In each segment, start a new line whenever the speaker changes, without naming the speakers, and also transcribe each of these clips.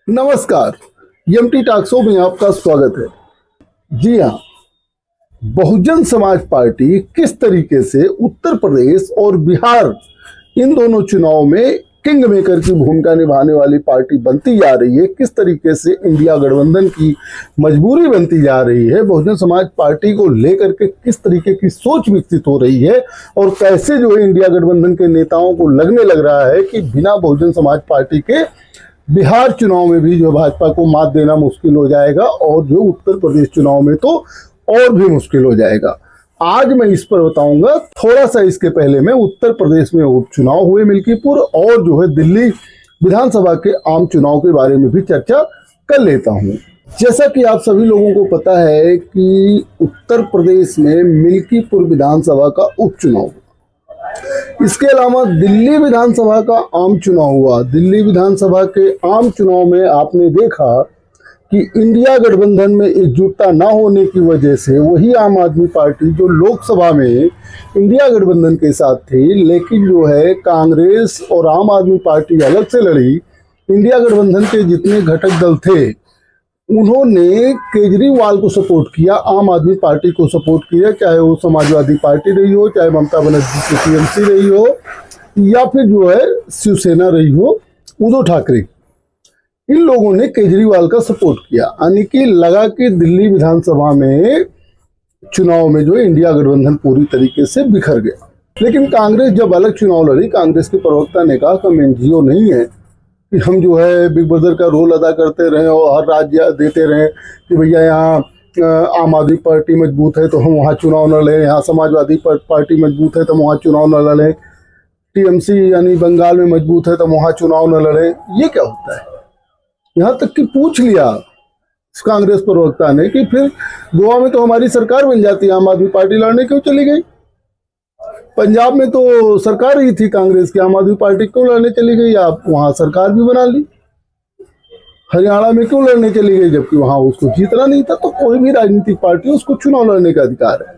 नमस्कार। MT talk show में आपका स्वागत है। जी हाँ, बहुजन समाज पार्टी किस तरीके से उत्तर प्रदेश और बिहार इन दोनों चुनाव में किंग मेकर की भूमिका निभाने वाली पार्टी बनती जा रही है, किस तरीके से इंडिया गठबंधन की मजबूरी बनती जा रही है, बहुजन समाज पार्टी को लेकर के किस तरीके की सोच विकसित हो रही है और कैसे जो है इंडिया गठबंधन के नेताओं को लगने लग रहा है कि बिना बहुजन समाज पार्टी के बिहार चुनाव में भी जो भाजपा को मात देना मुश्किल हो जाएगा और जो उत्तर प्रदेश चुनाव में तो और भी मुश्किल हो जाएगा। आज मैं इस पर बताऊंगा। थोड़ा सा इसके पहले मैं उत्तर प्रदेश में उपचुनाव हुए मिल्कीपुर और जो है दिल्ली विधानसभा के आम चुनाव के बारे में भी चर्चा कर लेता हूं। जैसा कि आप सभी लोगों को पता है कि उत्तर प्रदेश में मिल्कीपुर विधानसभा का उपचुनाव, इसके अलावा दिल्ली विधानसभा का आम चुनाव हुआ। दिल्ली विधानसभा के आम चुनाव में आपने देखा कि इंडिया गठबंधन में एकजुटता न होने की वजह से वही आम आदमी पार्टी जो लोकसभा में इंडिया गठबंधन के साथ थी, लेकिन जो है कांग्रेस और आम आदमी पार्टी अलग से लड़ी। इंडिया गठबंधन के जितने घटक दल थे उन्होंने केजरीवाल को सपोर्ट किया, आम आदमी पार्टी को सपोर्ट किया, चाहे वो समाजवादी पार्टी रही हो, चाहे ममता बनर्जी की टीएमसी रही हो या फिर जो है शिवसेना रही हो, उद्धव ठाकरे, इन लोगों ने केजरीवाल का सपोर्ट किया। यानी कि लगा कि दिल्ली विधानसभा में चुनाव में जो इंडिया गठबंधन पूरी तरीके से बिखर गया। लेकिन कांग्रेस जब अलग चुनाव लड़ी, कांग्रेस के प्रवक्ता ने कहा कि हम एनजीओ नहीं है कि हम जो है बिग ब्रदर का रोल अदा करते रहें और हर राज्य देते रहें कि भैया यहाँ आम आदमी पार्टी मजबूत है तो हम वहाँ चुनाव न लड़ें, यहाँ समाजवादी पार्टी मजबूत है तो हम वहाँ चुनाव न लड़ें, टीएमसी यानी बंगाल में मजबूत है तो हम वहाँ चुनाव न लड़ें। ये क्या होता है? यहाँ तक कि पूछ लिया कांग्रेस प्रवक्ता ने कि फिर गोवा में तो हमारी सरकार बन जाती है, आम आदमी पार्टी लड़ने क्यों चली गई? पंजाब में तो सरकार ही थी कांग्रेस की, आम आदमी पार्टी क्यों लड़ने चली गई? आप वहां सरकार भी बना ली। हरियाणा में क्यों लड़ने चली गई जबकि वहां उसको जीतना नहीं था? तो कोई भी राजनीतिक पार्टी उसको चुनाव लड़ने का अधिकार है।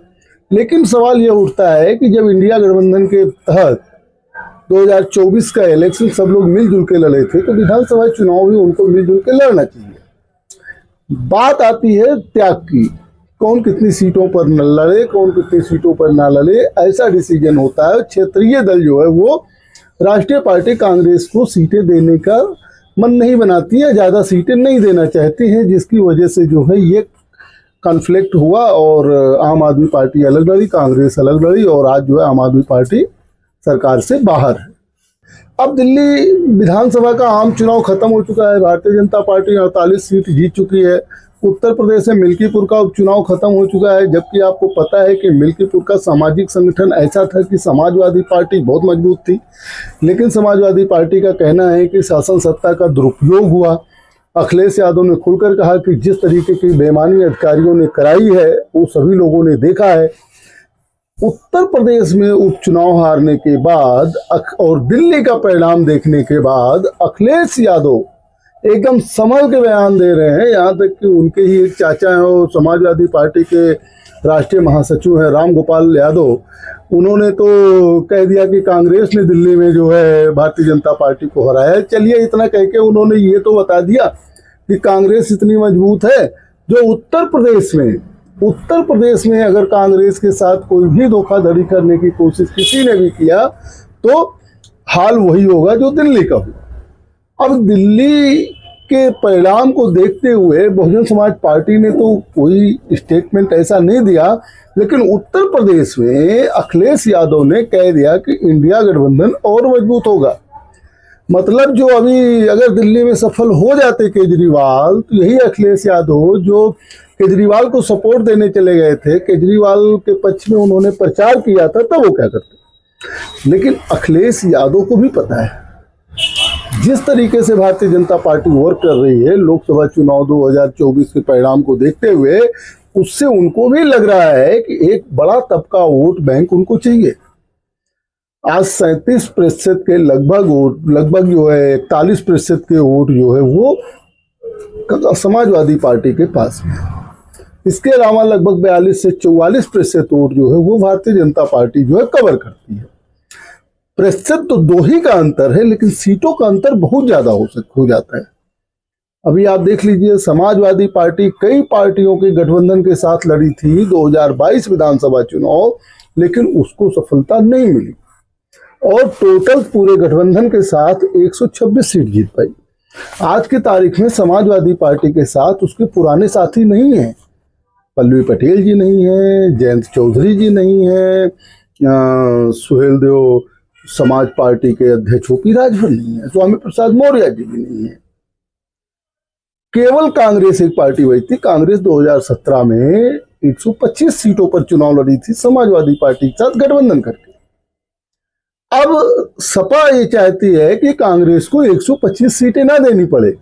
लेकिन सवाल यह उठता है कि जब इंडिया गठबंधन के तहत 2024 का इलेक्शन सब लोग मिलजुल के लड़े थे तो विधानसभा चुनाव भी उनको मिलजुल के लड़ना चाहिए। बात आती है त्याग की, कौन कितनी सीटों पर न लड़े, कौन कितनी सीटों पर ना लड़े, ऐसा डिसीजन होता है। क्षेत्रीय दल जो है वो राष्ट्रीय पार्टी कांग्रेस को सीटें देने का मन नहीं बनाती है, ज़्यादा सीटें नहीं देना चाहती हैं, जिसकी वजह से जो है ये कॉन्फ्लिक्ट हुआ और आम आदमी पार्टी अलग लड़ी, कांग्रेस अलग लड़ी और आज जो है आम आदमी पार्टी सरकार से बाहर है। अब दिल्ली विधानसभा का आम चुनाव खत्म हो चुका है, भारतीय जनता पार्टी 48 सीट जीत चुकी है। उत्तर प्रदेश में मिल्कीपुर का उपचुनाव खत्म हो चुका है, जबकि आपको पता है कि मिल्कीपुर का सामाजिक संगठन ऐसा था कि समाजवादी पार्टी बहुत मजबूत थी, लेकिन समाजवादी पार्टी का कहना है कि शासन सत्ता का दुरुपयोग हुआ। अखिलेश यादव ने खुलकर कहा कि जिस तरीके की बेईमानी अधिकारियों ने कराई है वो सभी लोगों ने देखा है। उत्तर प्रदेश में उपचुनाव हारने के बाद और दिल्ली का परिणाम देखने के बाद अखिलेश यादव एकदम संभल के बयान दे रहे हैं। यहाँ तक कि उनके ही एक चाचा हैं और समाजवादी पार्टी के राष्ट्रीय महासचिव हैं राम गोपाल यादव, उन्होंने तो कह दिया कि कांग्रेस ने दिल्ली में जो है भारतीय जनता पार्टी को हराया। चलिए इतना कह के उन्होंने ये तो बता दिया कि कांग्रेस इतनी मजबूत है जो उत्तर प्रदेश में अगर कांग्रेस के साथ कोई भी धोखाधड़ी करने की कोशिश किसी ने भी किया तो हाल वही होगा जो दिल्ली का हुआ। अब दिल्ली के परिणाम को देखते हुए बहुजन समाज पार्टी ने तो कोई स्टेटमेंट ऐसा नहीं दिया, लेकिन उत्तर प्रदेश में अखिलेश यादव ने कह दिया कि इंडिया गठबंधन और मजबूत होगा। मतलब जो अभी अगर दिल्ली में सफल हो जाते केजरीवाल तो यही अखिलेश यादव जो केजरीवाल को सपोर्ट देने चले गए थे, केजरीवाल के पक्ष में उन्होंने प्रचार किया था, तब वो क्या करते। लेकिन अखिलेश यादव को भी पता है जिस तरीके से भारतीय जनता पार्टी वर्क कर रही है लोकसभा चुनाव 2024 के परिणाम को देखते हुए, उससे उनको भी लग रहा है कि एक बड़ा तबका वोट बैंक उनको चाहिए। आज 37% के लगभग जो है 41% के वोट जो है वो समाजवादी पार्टी के पास में है। इसके अलावा लगभग 42 से 44% वोट जो है वो भारतीय जनता पार्टी जो है कवर करती है। प्रतिशत तो दो ही का अंतर है, लेकिन सीटों का अंतर बहुत ज्यादा हो जाता है। अभी आप देख लीजिए, समाजवादी पार्टी कई पार्टियों के गठबंधन के साथ लड़ी थी 2022 विधानसभा चुनाव, लेकिन उसको सफलता नहीं मिली और टोटल पूरे गठबंधन के साथ 126 सीट जीत पाई। आज की तारीख में समाजवादी पार्टी के साथ उसके पुराने साथी नहीं हैं। पल्लवी पटेल जी नहीं है, जयंत चौधरी जी नहीं है, सुहेल देव समाज पार्टी के अध्यक्ष ओपी राजभर नहीं है, स्वामी प्रसाद मौर्य जी भी नहीं है। केवल कांग्रेस एक पार्टी बची थी। कांग्रेस 2017 में 125 सीटों पर चुनाव लड़ी थी समाजवादी पार्टी के साथ गठबंधन करके। अब सपा ये चाहती है कि कांग्रेस को 125 सीटें ना देनी पड़े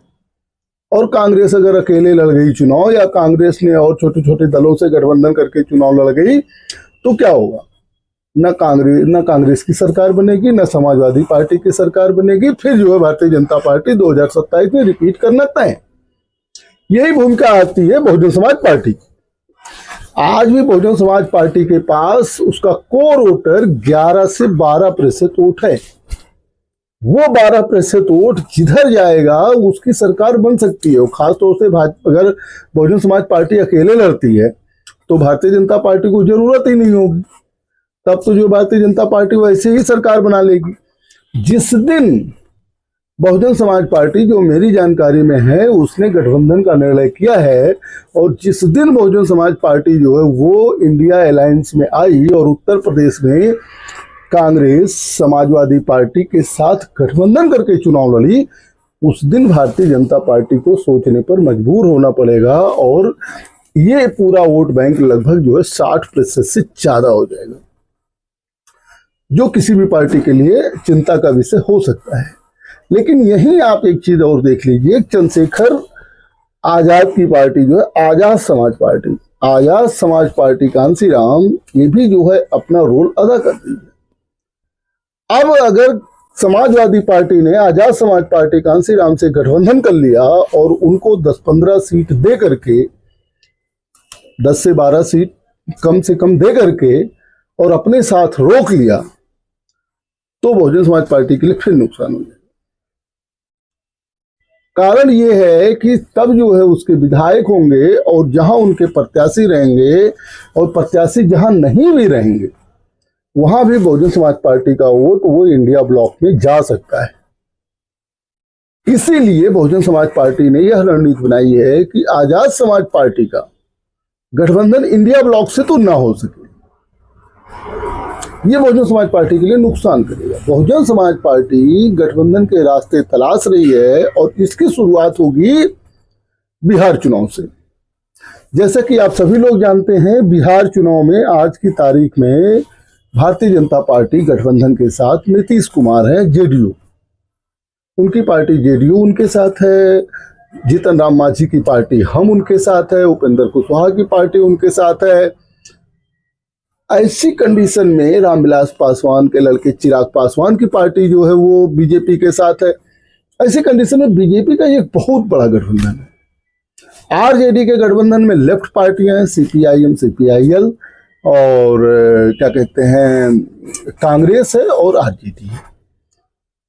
और कांग्रेस अगर अकेले लड़ गई चुनाव या कांग्रेस ने और छोटे छोटे दलों से गठबंधन करके चुनाव लड़ गई तो क्या होगा? न कांग्रेस की सरकार बनेगी, न समाजवादी पार्टी की सरकार बनेगी। फिर जो है भारतीय जनता पार्टी 2027 में रिपीट करना तय। यही भूमिका आती है बहुजन समाज पार्टी। आज भी बहुजन समाज पार्टी के पास उसका कोर वोटर 11 से 12% वोट है। वो 12% वोट जिधर जाएगा उसकी सरकार बन सकती है। खासतौर से अगर बहुजन समाज पार्टी अकेले लड़ती है तो भारतीय जनता पार्टी को जरूरत ही नहीं होगी। तब तो जो भारतीय जनता पार्टी वैसे ही सरकार बना लेगी। जिस दिन बहुजन समाज पार्टी, जो मेरी जानकारी में है, उसने गठबंधन का निर्णय किया है और जिस दिन बहुजन समाज पार्टी जो है वो इंडिया अलायंस में आई और उत्तर प्रदेश में कांग्रेस समाजवादी पार्टी के साथ गठबंधन करके चुनाव लड़ी, उस दिन भारतीय जनता पार्टी को सोचने पर मजबूर होना पड़ेगा और ये पूरा वोट बैंक लगभग जो है 60% से ज्यादा हो जाएगा, जो किसी भी पार्टी के लिए चिंता का विषय हो सकता है। लेकिन यहीं आप एक चीज और देख लीजिए, चंद्रशेखर आजाद की पार्टी जो है आजाद समाज पार्टी कांसीराम, ये भी जो है अपना रोल अदा कर रही है। अब अगर समाजवादी पार्टी ने आजाद समाज पार्टी कांसीराम से गठबंधन कर लिया और उनको 10-15 सीट दे करके, 10 से 12 सीट कम से कम दे करके और अपने साथ रोक लिया, तो बहुजन समाज पार्टी के लिए फिर नुकसान हो जाएगा। कारण ये है कि तब जो है उसके विधायक होंगे और जहां उनके प्रत्याशी रहेंगे और प्रत्याशी जहां नहीं भी रहेंगे वहां भी बहुजन समाज पार्टी का वोट वो इंडिया ब्लॉक में जा सकता है। इसीलिए बहुजन समाज पार्टी ने यह रणनीति बनाई है कि आजाद समाज पार्टी का गठबंधन इंडिया ब्लॉक से तो ना हो सके। ये बहुजन समाज पार्टी के लिए नुकसान करेगा। बहुजन समाज पार्टी गठबंधन के रास्ते तलाश रही है और इसकी शुरुआत होगी बिहार चुनाव से। जैसा कि आप सभी लोग जानते हैं, बिहार चुनाव में आज की तारीख में भारतीय जनता पार्टी गठबंधन के साथ नीतीश कुमार है, जेडीयू उनकी पार्टी, जेडीयू उनके साथ है, जीतन राम मांझी की पार्टी हम उनके साथ है, उपेंद्र कुशवाहा की पार्टी उनके साथ है। ऐसी कंडीशन में रामविलास पासवान के लड़के चिराग पासवान की पार्टी जो है वो बीजेपी के साथ है। ऐसी कंडीशन में बीजेपी का एक बहुत बड़ा गठबंधन है। आरजेडी के गठबंधन में लेफ्ट पार्टियां हैं, सीपीआईएम, सीपीआईएल और क्या कहते हैं कांग्रेस है और आरजेडी है।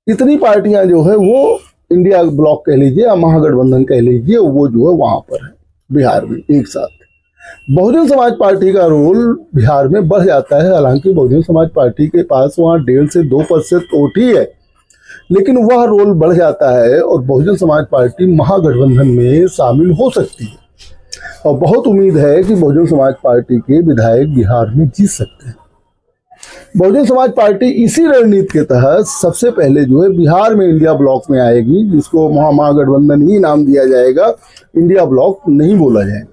इतनी पार्टियां जो है वो इंडिया ब्लॉक कह लीजिए या महागठबंधन कह लीजिए, वो जो है वहां पर है बिहार में एक साथ। बहुजन समाज पार्टी का रोल बिहार में बढ़ जाता है। हालांकि बहुजन समाज पार्टी के पास वहाँ 1.5 से 2% वोट ही है, लेकिन वह रोल बढ़ जाता है और बहुजन समाज पार्टी महागठबंधन में शामिल हो सकती है और बहुत उम्मीद है कि बहुजन समाज पार्टी के विधायक बिहार में जीत सकते हैं। बहुजन समाज पार्टी इसी रणनीति के तहत सबसे पहले जो है बिहार में इंडिया ब्लॉक में आएगी, जिसको महागठबंधन ही नाम दिया जाएगा, इंडिया ब्लॉक नहीं बोला जाएगा।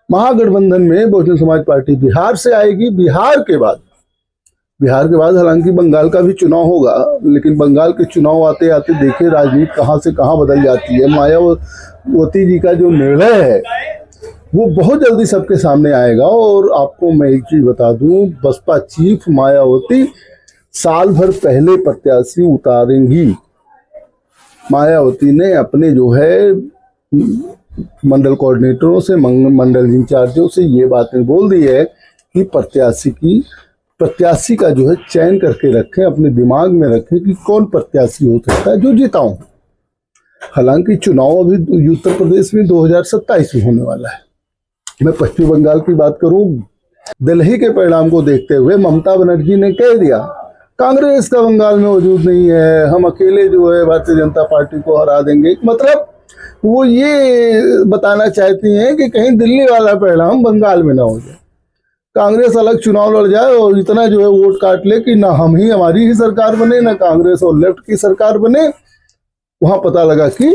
महागठबंधन में बहुजन समाज पार्टी बिहार से आएगी। बिहार के बाद हालांकि बंगाल का भी चुनाव होगा, लेकिन बंगाल के चुनाव आते आते देखिए राजनीति कहां से कहां बदल जाती है। मायावती जी का जो निर्णय है वो बहुत जल्दी सबके सामने आएगा। और आपको मैं एक चीज बता दूं, बसपा चीफ मायावती साल भर पहले प्रत्याशी उतारेंगी। मायावती ने अपने जो है मंडल कोऑर्डिनेटरों से, मंडल इंचार्जों से ये बातें बोल दी है कि प्रत्याशी का जो है चयन करके रखें, अपने दिमाग में रखें कि कौन प्रत्याशी हो सकता है जो जिताऊं। हालांकि चुनाव अभी उत्तर प्रदेश में 2027 में होने वाला है। मैं पश्चिम बंगाल की बात करूं, दिल्ली के परिणाम को देखते हुए ममता बनर्जी ने कह दिया कांग्रेस का बंगाल में वजूद नहीं है, हम अकेले जो है भारतीय जनता पार्टी को हरा देंगे। मतलब वो ये बताना चाहती हैं कि कहीं दिल्ली वाला परिणाम बंगाल में ना हो जाए, कांग्रेस अलग चुनाव लड़ जाए और इतना जो है वोट काट ले कि ना हमारी ही सरकार बने, ना कांग्रेस और लेफ्ट की सरकार बने, वहां पता लगा कि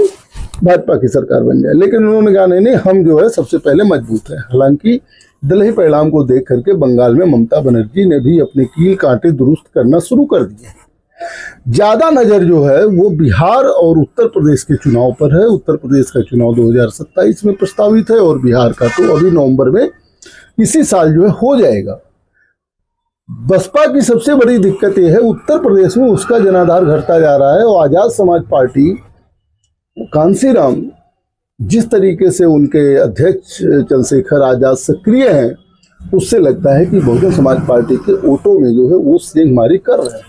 भाजपा की सरकार बन जाए। लेकिन उन्होंने कहा नहीं, हम जो है सबसे पहले मजबूत है। हालांकि दिल्ली परिणाम को देख करके बंगाल में ममता बनर्जी ने भी अपने कील कांटे दुरुस्त करना शुरू कर दिए। ज्यादा नजर जो है वो बिहार और उत्तर प्रदेश के चुनाव पर है। उत्तर प्रदेश का चुनाव 2027 में प्रस्तावित है और बिहार का तो अभी नवंबर में इसी साल जो है हो जाएगा। बसपा की सबसे बड़ी दिक्कत यह है उत्तर प्रदेश में उसका जनाधार घटता जा रहा है और आजाद समाज पार्टी कांसीराम जिस तरीके से उनके अध्यक्ष चंद्रशेखर आजाद सक्रिय हैं, उससे लगता है कि बहुजन समाज पार्टी के वोटों में जो है वो सेंधमारी कर रहे हैं।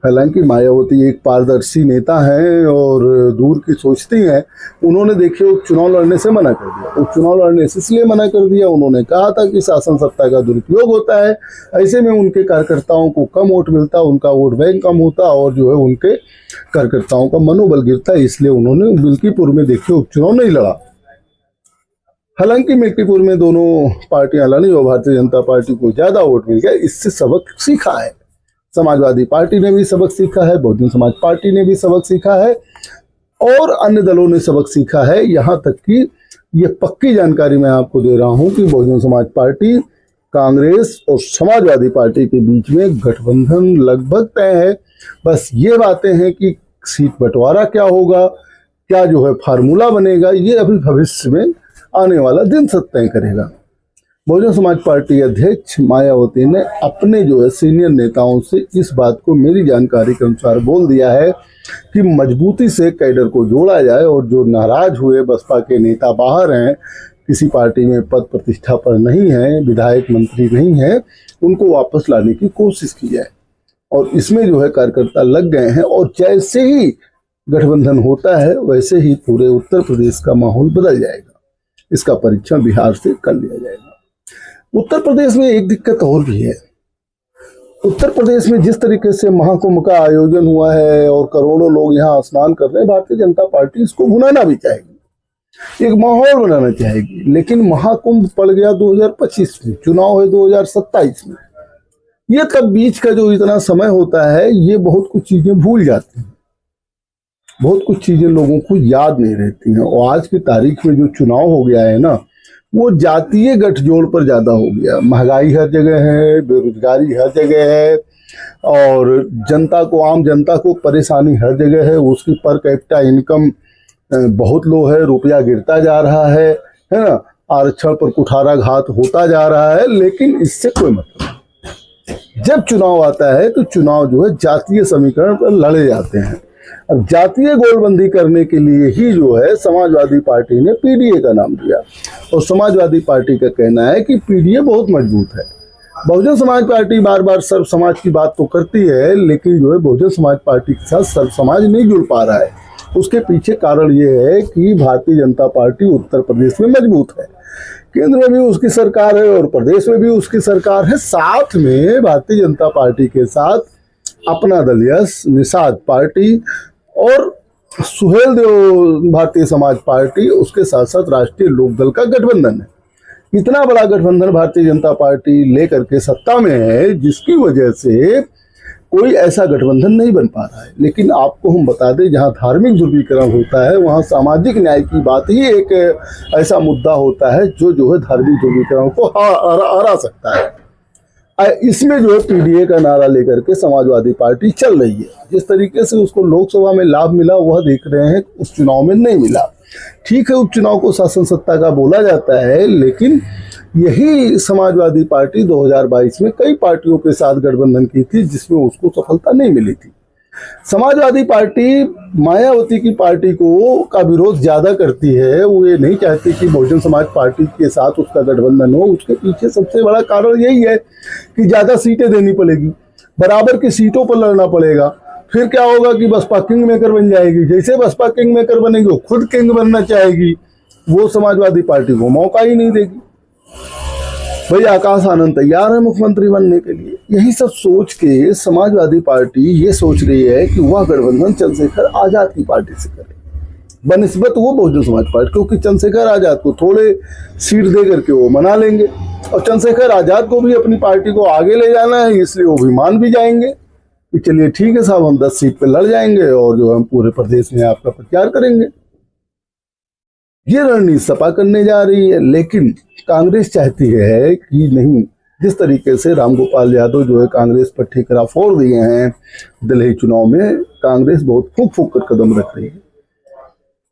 हालांकि मायावती एक पारदर्शी नेता हैं और दूर की सोचती हैं। उन्होंने देखिए उपचुनाव लड़ने से मना कर दिया। उपचुनाव लड़ने से इसलिए मना कर दिया, उन्होंने कहा था कि शासन सत्ता का दुरुपयोग होता है, ऐसे में उनके कार्यकर्ताओं को कम वोट मिलता, उनका वोट बैंक कम होता और जो है उनके कार्यकर्ताओं का मनोबल गिरता। इसलिए उन्होंने मिल्कीपुर में देखिए उपचुनाव नहीं लड़ा। हालांकि मिल्कीपुर में दोनों पार्टियां लड़ी और भारतीय जनता पार्टी को ज्यादा वोट मिल गया। इससे सबक सीखा है, समाजवादी पार्टी ने भी सबक सीखा है, बहुजन समाज पार्टी ने भी सबक सीखा है और अन्य दलों ने सबक सीखा है। यहाँ तक कि ये पक्की जानकारी मैं आपको दे रहा हूँ कि बहुजन समाज पार्टी, कांग्रेस और समाजवादी पार्टी के बीच में गठबंधन लगभग तय है। बस ये बातें हैं कि सीट बंटवारा क्या होगा, क्या जो है फार्मूला बनेगा, ये अभी भविष्य में आने वाला दिन सब तय करेगा। बहुजन समाज पार्टी अध्यक्ष मायावती ने अपने जो है सीनियर नेताओं से इस बात को मेरी जानकारी के अनुसार बोल दिया है कि मजबूती से कैडर को जोड़ा जाए और जो नाराज हुए बसपा के नेता बाहर हैं, किसी पार्टी में पद प्रतिष्ठा पर नहीं है, विधायक मंत्री नहीं है, उनको वापस लाने की कोशिश की जाए। और इसमें जो है कार्यकर्ता लग गए हैं और जैसे ही गठबंधन होता है वैसे ही पूरे उत्तर प्रदेश का माहौल बदल जाएगा। इसका परीक्षण बिहार से कर लिया जाएगा। उत्तर प्रदेश में एक दिक्कत और भी है। उत्तर प्रदेश में जिस तरीके से महाकुंभ का आयोजन हुआ है और करोड़ों लोग यहाँ स्नान कर रहे हैं, भारतीय जनता पार्टी इसको भुनाना भी चाहेगी, एक माहौल बनाना चाहेगी। लेकिन महाकुंभ पड़ गया 2025 में, चुनाव है 2027 में। ये तब बीच का जो इतना समय होता है, ये बहुत कुछ चीजें भूल जाती हैं, बहुत कुछ चीजें लोगों को याद नहीं रहती हैं। और आज की तारीख में जो चुनाव हो गया है ना, वो जातीय गठजोड़ पर ज्यादा हो गया। महंगाई हर जगह है, बेरोजगारी हर जगह है और जनता को, आम जनता को परेशानी हर जगह है। उसकी पर कैपिटा इनकम बहुत लो है, रुपया गिरता जा रहा है ना, आरक्षण पर कुठाराघात होता जा रहा है। लेकिन इससे कोई मतलब नहीं। जब चुनाव आता है तो चुनाव जो है जातीय समीकरण पर लड़े जाते हैं। अब जातीय गोलबंदी करने के लिए ही जो है समाजवादी पार्टी ने पीडीए का नाम दिया और समाजवादी पार्टी का कहना है कि पीडीए बहुत मजबूत है। बहुजन समाज पार्टी बार बार सर्व समाज की बात तो करती है, लेकिन जो है बहुजन समाज पार्टी के साथ सर्व समाज नहीं जुड़ पा रहा है। उसके पीछे कारण ये है कि भारतीय जनता पार्टी उत्तर प्रदेश में मजबूत है, केंद्र में भी उसकी सरकार है और प्रदेश में भी उसकी सरकार है। साथ में भारतीय जनता पार्टी के साथ अपना दल यश, निषाद पार्टी और सुहेल देव भारतीय समाज पार्टी, उसके साथ साथ राष्ट्रीय लोकदल का गठबंधन है। इतना बड़ा गठबंधन भारतीय जनता पार्टी लेकर के सत्ता में है, जिसकी वजह से कोई ऐसा गठबंधन नहीं बन पा रहा है। लेकिन आपको हम बता दें, जहां धार्मिक ध्रुवीकरण होता है वहां सामाजिक न्याय की बात ही एक ऐसा मुद्दा होता है जो है धार्मिक ध्रुवीकरण को हरा सकता है। इसमें जो है पीडीए का नारा लेकर के समाजवादी पार्टी चल रही है। जिस तरीके से उसको लोकसभा में लाभ मिला वह देख रहे हैं, उस चुनाव में नहीं मिला। ठीक है, उपचुनाव को शासन सत्ता का बोला जाता है, लेकिन यही समाजवादी पार्टी 2022 में कई पार्टियों के साथ गठबंधन की थी जिसमें उसको सफलता नहीं मिली थी। समाजवादी पार्टी मायावती की पार्टी को का विरोध ज्यादा करती है। वो ये नहीं चाहती कि बहुजन समाज पार्टी के साथ उसका गठबंधन हो। उसके पीछे सबसे बड़ा कारण यही है कि ज्यादा सीटें देनी पड़ेगी, बराबर की सीटों पर लड़ना पड़ेगा फिर क्या होगा कि बसपा किंग मेकर बन जाएगी। जैसे बसपा किंग मेकर बनेगी वो खुद किंग बनना चाहेगी, वो समाजवादी पार्टी को मौका ही नहीं देगी। भाई आकाश आनंद तैयार है मुख्यमंत्री बनने के लिए। यही सब सोच के समाजवादी पार्टी ये सोच रही है कि वह गठबंधन चंद्रशेखर आजाद की पार्टी से करे बनिस्बत वो बहुजन समाज पार्टी, क्योंकि चंद्रशेखर आजाद को थोड़े सीट दे करके वो मना लेंगे और चंद्रशेखर आजाद को भी अपनी पार्टी को आगे ले जाना है, इसलिए वो भी मान भी जाएंगे कि चलिए ठीक है साहब, हम 10 सीट पे लड़ जाएंगे और जो हम पूरे प्रदेश में आपका प्रचार करेंगे। ये रणनीति सपा करने जा रही है, लेकिन कांग्रेस चाहती है कि नहीं, जिस तरीके से रामगोपाल यादव जो है कांग्रेस पर ठेकरा फोड़ दिए हैं दिल्ली चुनाव में, कांग्रेस बहुत फूक फूक कर कदम रख रही है।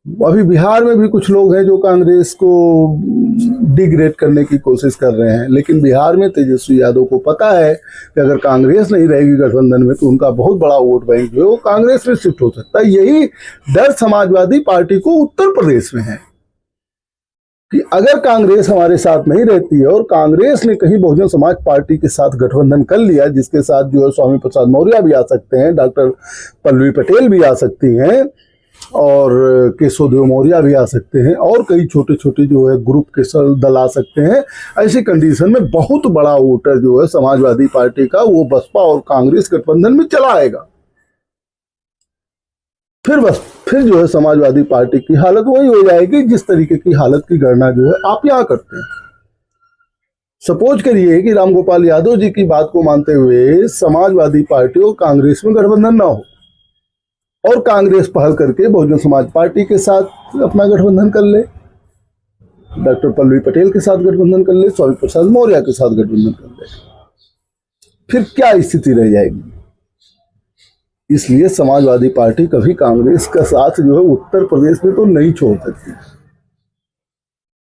अभी बिहार में भी कुछ लोग हैं जो कांग्रेस को डिग्रेड करने की कोशिश कर रहे हैं, लेकिन बिहार में तेजस्वी यादव को पता है कि अगर कांग्रेस नहीं रहेगी गठबंधन में तो उनका बहुत बड़ा वोट बैंक जो है वो कांग्रेस में शिफ्ट हो सकता है। यही डर समाजवादी पार्टी को उत्तर प्रदेश में है कि अगर कांग्रेस हमारे साथ नहीं रहती है और कांग्रेस ने कहीं बहुजन समाज पार्टी के साथ गठबंधन कर लिया, जिसके साथ जो है स्वामी प्रसाद मौर्य भी आ सकते हैं, डॉक्टर पल्लवी पटेल भी आ सकती हैं और केशवदेव मौर्य भी आ सकते हैं और कई छोटे छोटे जो है ग्रुप के दल आ सकते हैं। ऐसी कंडीशन में बहुत बड़ा वोटर जो है समाजवादी पार्टी का वो बसपा और कांग्रेस गठबंधन में चला आएगा। फिर जो है समाजवादी पार्टी की हालत वही हो जाएगी जिस तरीके की हालत की गणना जो है आप यहां करते हैं। सपोज करिए कि रामगोपाल यादव जी की बात को मानते हुए समाजवादी पार्टी और कांग्रेस में गठबंधन ना हो और कांग्रेस पहल करके बहुजन समाज पार्टी के साथ अपना गठबंधन कर ले, डॉक्टर पल्लवी पटेल के साथ गठबंधन कर ले, स्वामी प्रसाद मौर्य के साथ गठबंधन कर ले, फिर क्या स्थिति रह जाएगी। इसलिए समाजवादी पार्टी कभी कांग्रेस का साथ जो है उत्तर प्रदेश में तो नहीं छोड़ सकती।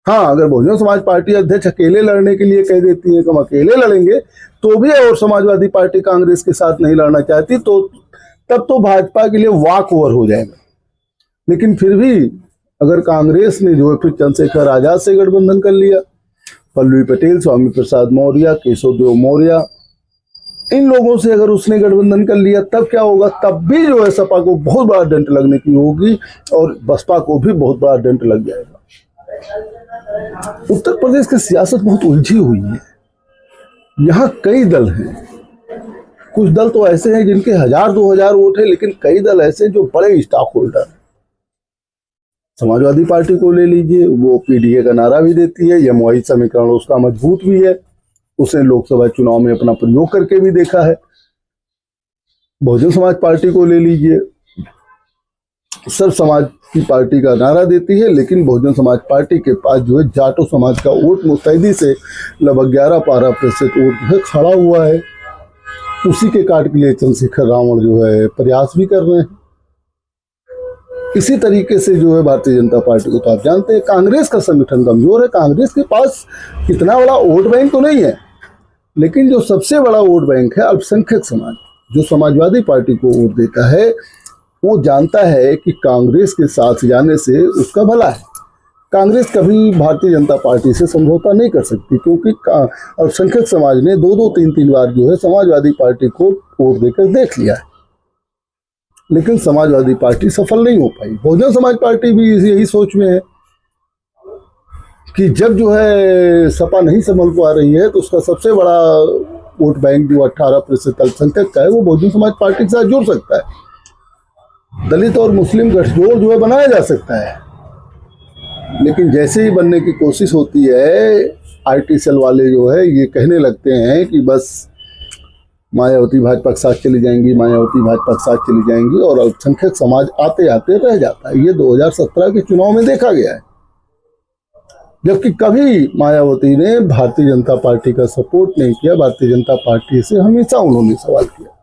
हाँ, अगर बहुजन समाज पार्टी अध्यक्ष अकेले लड़ने के लिए कह देती है कि हम अकेले लड़ेंगे तो भी, और समाजवादी पार्टी कांग्रेस के साथ नहीं लड़ना चाहती तो तब तो भाजपा के लिए वॉक ओवर हो जाएगा। लेकिन फिर भी अगर कांग्रेस ने जो है फिर चंद्रशेखर आजाद से गठबंधन कर लिया, पल्लवी पटेल, स्वामी प्रसाद मौर्य, केशवदेव मौर्य, इन लोगों से अगर उसने गठबंधन कर लिया, तब क्या होगा, तब भी जो है सपा को बहुत बड़ा डंट लगने की होगी और बसपा को भी बहुत बड़ा डंट लग जाएगा। उत्तर प्रदेश की सियासत बहुत उलझी हुई है। यहाँ कई दल हैं, कुछ दल तो ऐसे हैं जिनके 1000-2000 वोट है, लेकिन कई दल ऐसे जो बड़े स्टॉक होल्डर हैं। समाजवादी पार्टी को ले लीजिए, वो पीडीए का नारा भी देती है, यमुनाई समीकरण उसका मजबूत भी है, उसने लोकसभा चुनाव में अपना प्रयोग करके भी देखा है। बहुजन समाज पार्टी को ले लीजिए, सर्व समाज की पार्टी का नारा देती है, लेकिन बहुजन समाज पार्टी के पास जो है जाटो समाज का वोट मुस्तैदी से लगभग 11-12% वोट जो है खड़ा हुआ है। उसी के काट के लिए चंद्रशेखर रावण जो है प्रयास भी कर रहे हैं। इसी तरीके से जो है भारतीय जनता पार्टी को तो आप जानते हैं कांग्रेस का संगठन कमजोर है। कांग्रेस के पास इतना बड़ा वोट बैंक तो नहीं है, लेकिन जो सबसे बड़ा वोट बैंक है अल्पसंख्यक समाज, जो समाजवादी पार्टी को वोट देता है, वो जानता है कि कांग्रेस के साथ जाने से उसका भला है। कांग्रेस कभी भारतीय जनता पार्टी से समझौता नहीं कर सकती, क्योंकि अल्पसंख्यक समाज ने 2-2, 3-3 बार जो है समाजवादी पार्टी को वोट देकर देख लिया है, लेकिन समाजवादी पार्टी सफल नहीं हो पाई। बहुजन समाज पार्टी भी यही सोच में है कि जब जो है सपा नहीं संभल पा रही है तो उसका सबसे बड़ा वोट बैंक जो 18% अल्पसंख्यक का है वो बहुजन समाज पार्टी के साथ जुड़ सकता है। दलित और मुस्लिम गठजोड़ जो है बनाया जा सकता है, लेकिन जैसे ही बनने की कोशिश होती है, आईटी सेल वाले जो है ये कहने लगते हैं कि बस मायावती भाजपा के साथ चली जाएंगी, मायावती भाजपा के साथ चली जाएंगी, और अल्पसंख्यक समाज आते आते रह जाता है। ये 2017 के चुनाव में देखा गया है, जबकि कभी मायावती ने भारतीय जनता पार्टी का सपोर्ट नहीं किया। भारतीय जनता पार्टी से हमेशा उन्होंने सवाल किया,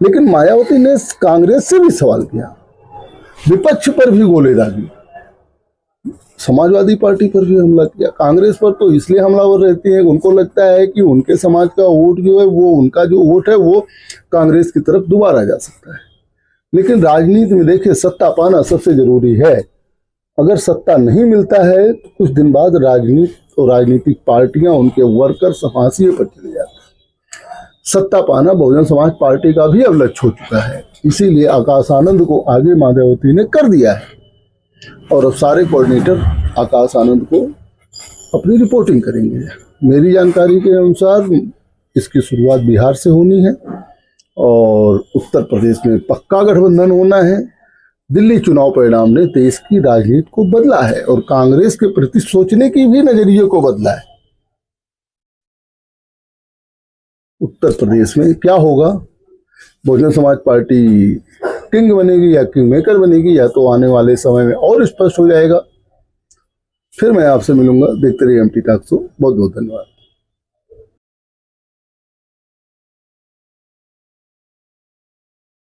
लेकिन मायावती ने कांग्रेस से भी सवाल किया, विपक्ष पर भी गोले दागी, समाजवादी पार्टी पर भी हमला किया। कांग्रेस पर तो इसलिए हमलावर रहती है, उनको लगता है कि उनके समाज का वोट जो है वो, उनका जो वोट है वो कांग्रेस की तरफ दोबारा जा सकता है। लेकिन राजनीति में देखिए, सत्ता पाना सबसे जरूरी है। अगर सत्ता नहीं मिलता है तो कुछ दिन बाद राजनीतिक पार्टियां, उनके वर्कर्स फांसी पर चले जाते हैं। सत्ता पाना बहुजन समाज पार्टी का भी अब लक्ष्य हो चुका है। इसीलिए आकाश आनंद को आगे मायावती ने कर दिया है और अब सारे कोऑर्डिनेटर आकाश आनंद को अपनी रिपोर्टिंग करेंगे। मेरी जानकारी के अनुसार इसकी शुरुआत बिहार से होनी है और उत्तर प्रदेश में पक्का गठबंधन होना है। दिल्ली चुनाव परिणाम ने देश की राजनीति को बदला है और कांग्रेस के प्रति सोचने की भी नजरिए को बदला है। उत्तर प्रदेश में क्या होगा, बहुजन समाज पार्टी किंग बनेगी या किंग मेकर बनेगी, या तो आने वाले समय में और स्पष्ट हो जाएगा। फिर मैं आपसे मिलूंगा। देखते रहिए एमटी टॉक शो। बहुत बहुत धन्यवाद।